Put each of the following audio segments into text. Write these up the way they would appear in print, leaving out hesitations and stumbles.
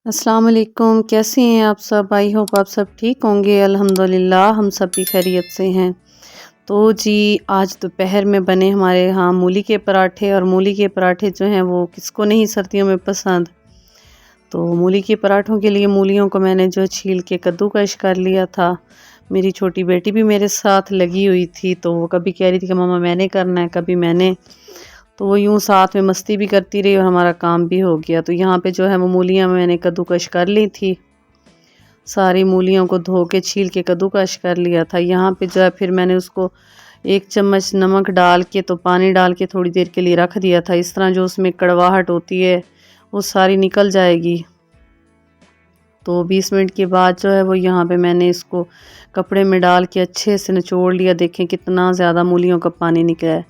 अस्सलाम वालेकुम, कैसे हैं आप सब? आई होप आप सब ठीक होंगे। अल्हम्दुलिल्लाह हम सब भी खैरियत से हैं। तो जी आज दोपहर में बने हमारे यहाँ मूली के पराठे, और मूली के पराठे जो हैं वो किसको नहीं सर्दियों में पसंद। तो मूली के पराठों के लिए मूलियों को मैंने जो छील के कद्दूकश कर लिया था। मेरी छोटी बेटी भी मेरे साथ लगी हुई थी, तो वो कभी कह रही थी कि मम्मा मैंने करना है, कभी मैंने। तो वो यूँ साथ में मस्ती भी करती रही और हमारा काम भी हो गया। तो यहाँ पे जो है वो मूलियाँ मैंने कद्दूकश कर ली थी। सारी मूलियों को धो के छील के कद्दूकश कर लिया था। यहाँ पे जो है फिर मैंने उसको 1 चम्मच नमक डाल के तो पानी डाल के थोड़ी देर के लिए रख दिया था। इस तरह जो उसमें कड़वाहट होती है वो सारी निकल जाएगी। तो 20 मिनट के बाद जो है वो यहाँ पे मैंने इसको कपड़े में डाल के अच्छे से निचोड़ लिया। देखें कितना ज़्यादा मूलियों का पानी निकला है।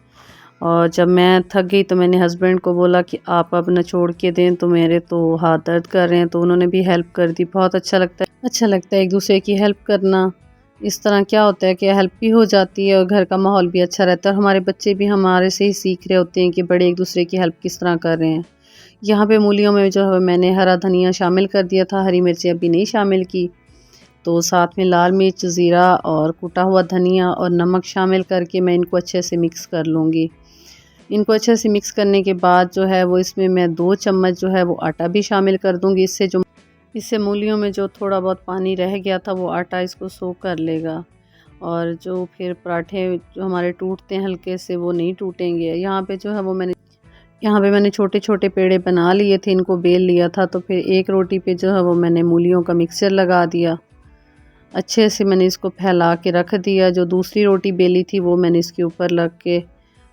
और जब मैं थक गई तो मैंने हस्बैंड को बोला कि आप अब निचोड़ के दें, तो मेरे तो हाथ दर्द कर रहे हैं, तो उन्होंने भी हेल्प कर दी। बहुत अच्छा लगता है एक दूसरे की हेल्प करना। इस तरह क्या होता है कि हेल्प भी हो जाती है और घर का माहौल भी अच्छा रहता है। और हमारे बच्चे भी हमारे से ही सीख रहे होते हैं कि बड़े एक दूसरे की हेल्प किस तरह कर रहे हैं। यहाँ पे मूलियों में जो है मैंने हरा धनिया शामिल कर दिया था, हरी मिर्ची अभी नहीं शामिल की। तो साथ में लाल मिर्च, ज़ीरा और कुटा हुआ धनिया और नमक शामिल करके मैं इनको अच्छे से मिक्स कर लूँगी। इनको अच्छे से मिक्स करने के बाद जो है वो इसमें मैं 2 चम्मच जो है वो आटा भी शामिल कर दूँगी। इससे मूलियों में जो थोड़ा बहुत पानी रह गया था वो आटा इसको सोख कर लेगा, और जो फिर पराठे जो हमारे टूटते हैं हल्के से वो नहीं टूटेंगे। यहाँ पे मैंने छोटे छोटे पेड़े बना लिए थे, इनको बेल लिया था। तो फिर एक रोटी पे जो है वो मैंने मूलियों का मिक्सचर लगा दिया। अच्छे से मैंने इसको फैला के रख दिया। जो दूसरी रोटी बेली थी वो मैंने इसके ऊपर रख के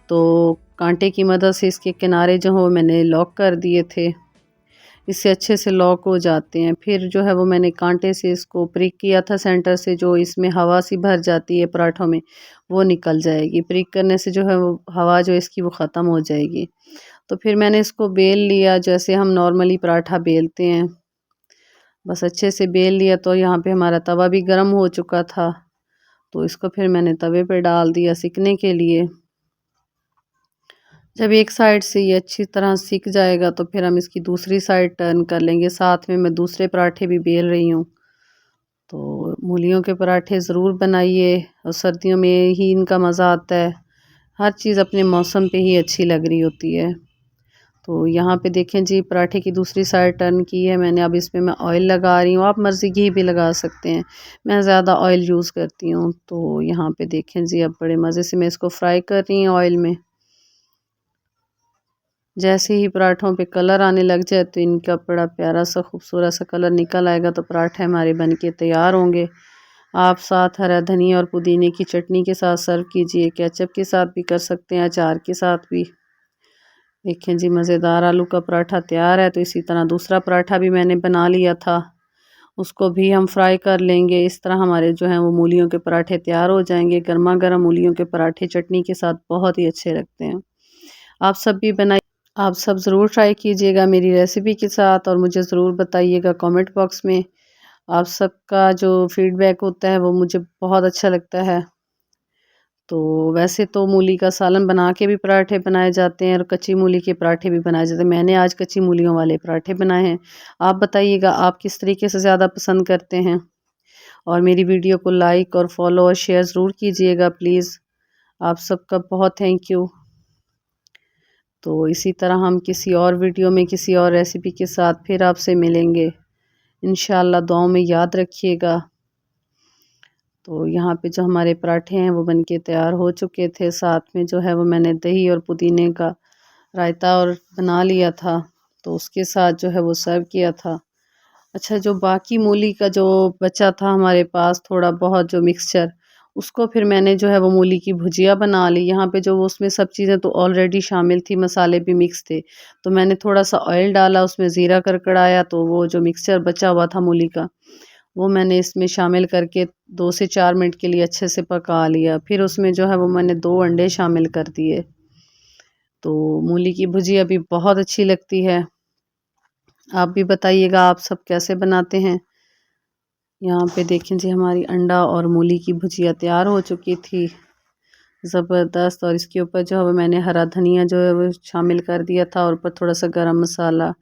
तो कांटे की मदद से इसके किनारे जो हो मैंने लॉक कर दिए थे। इससे अच्छे से लॉक हो जाते हैं। फिर जो है वो मैंने कांटे से इसको प्रिक किया था सेंटर से, जो इसमें हवा सी भर जाती है पराठों में वो निकल जाएगी। प्रिक करने से जो है वो हवा जो इसकी वो ख़त्म हो जाएगी। तो फिर मैंने इसको बेल लिया जैसे हम नॉर्मली पराठा बेलते हैं, बस अच्छे से बेल लिया। तो यहाँ पे हमारा तवा भी गर्म हो चुका था, तो इसको फिर मैंने तवे पे डाल दिया सिकने के लिए। जब एक साइड से ये अच्छी तरह सिक जाएगा तो फिर हम इसकी दूसरी साइड टर्न कर लेंगे। साथ में मैं दूसरे पराठे भी बेल रही हूँ। तो मूलियों के पराठे ज़रूर बनाइए, और सर्दियों में ही इनका मज़ा आता है। हर चीज़ अपने मौसम पे ही अच्छी लग रही होती है। तो यहाँ पे देखें जी, पराठे की दूसरी साइड टर्न की है मैंने। अब इसमें मैं ऑयल लगा रही हूँ, आप मर्ज़ी घी भी लगा सकते हैं। मैं ज़्यादा ऑयल यूज़ करती हूँ। तो यहाँ पे देखें जी, अब बड़े मज़े से मैं इसको फ्राई कर रही हूँ ऑयल में। जैसे ही पराठों पे कलर आने लग जाए तो इनका बड़ा प्यारा सा खूबसूरत सा कलर निकल आएगा, तो पराठे हमारे बन के तैयार होंगे। आप साथ हरा धनिया और पुदीने की चटनी के साथ सर्व कीजिए। केचप के साथ भी कर सकते हैं, अचार के साथ भी। देखें जी, मज़ेदार आलू का पराठा तैयार है। तो इसी तरह दूसरा पराठा भी मैंने बना लिया था, उसको भी हम फ्राई कर लेंगे। इस तरह हमारे जो हैं वो मूलियों के पराठे तैयार हो जाएंगे। गर्मा गर्म मूलियों के पराठे चटनी के साथ बहुत ही अच्छे लगते हैं। आप सब भी बनाइए। आप सब ज़रूर ट्राई कीजिएगा मेरी रेसिपी के साथ, और मुझे ज़रूर बताइएगा कमेंट बॉक्स में। आप सबका जो फीडबैक होता है वो मुझे बहुत अच्छा लगता है। तो वैसे तो मूली का सालन बना के भी पराठे बनाए जाते हैं, और कच्ची मूली के पराठे भी बनाए जाते हैं। मैंने आज कच्ची मूलियों वाले पराठे बनाए हैं। आप बताइएगा आप किस तरीके से ज़्यादा पसंद करते हैं। और मेरी वीडियो को लाइक और फॉलो और शेयर ज़रूर कीजिएगा प्लीज़। आप सबका बहुत थैंक यू। तो इसी तरह हम किसी और वीडियो में किसी और रेसिपी के साथ फिर आपसे मिलेंगे इंशाल्लाह। दुआओं में याद रखिएगा। तो यहाँ पे जो हमारे पराठे हैं वो बनके तैयार हो चुके थे। साथ में जो है वो मैंने दही और पुदीने का रायता और बना लिया था, तो उसके साथ जो है वो सर्व किया था। अच्छा, जो बाकी मूली का जो बचा था हमारे पास थोड़ा बहुत जो मिक्सचर, उसको फिर मैंने जो है वो मूली की भुजिया बना ली। यहाँ पे जो वो उसमें सब चीज़ें तो ऑलरेडी शामिल थी, मसाले भी मिक्स थे। तो मैंने थोड़ा सा ऑयल डाला, उसमें ज़ीरा कड़कड़ाया, तो वो जो मिक्सचर बचा हुआ था मूली का वो मैंने इसमें शामिल करके 2 से 4 मिनट के लिए अच्छे से पका लिया। फिर उसमें जो है वो मैंने 2 अंडे शामिल कर दिए। तो मूली की भुजिया भी बहुत अच्छी लगती है। आप भी बताइएगा आप सब कैसे बनाते हैं। यहाँ पे देखें जी, हमारी अंडा और मूली की भुजिया तैयार हो चुकी थी, ज़बरदस्त। और इसके ऊपर जो है मैंने हरा धनिया जो है वो शामिल कर दिया था, और ऊपर थोड़ा सा गरम मसाला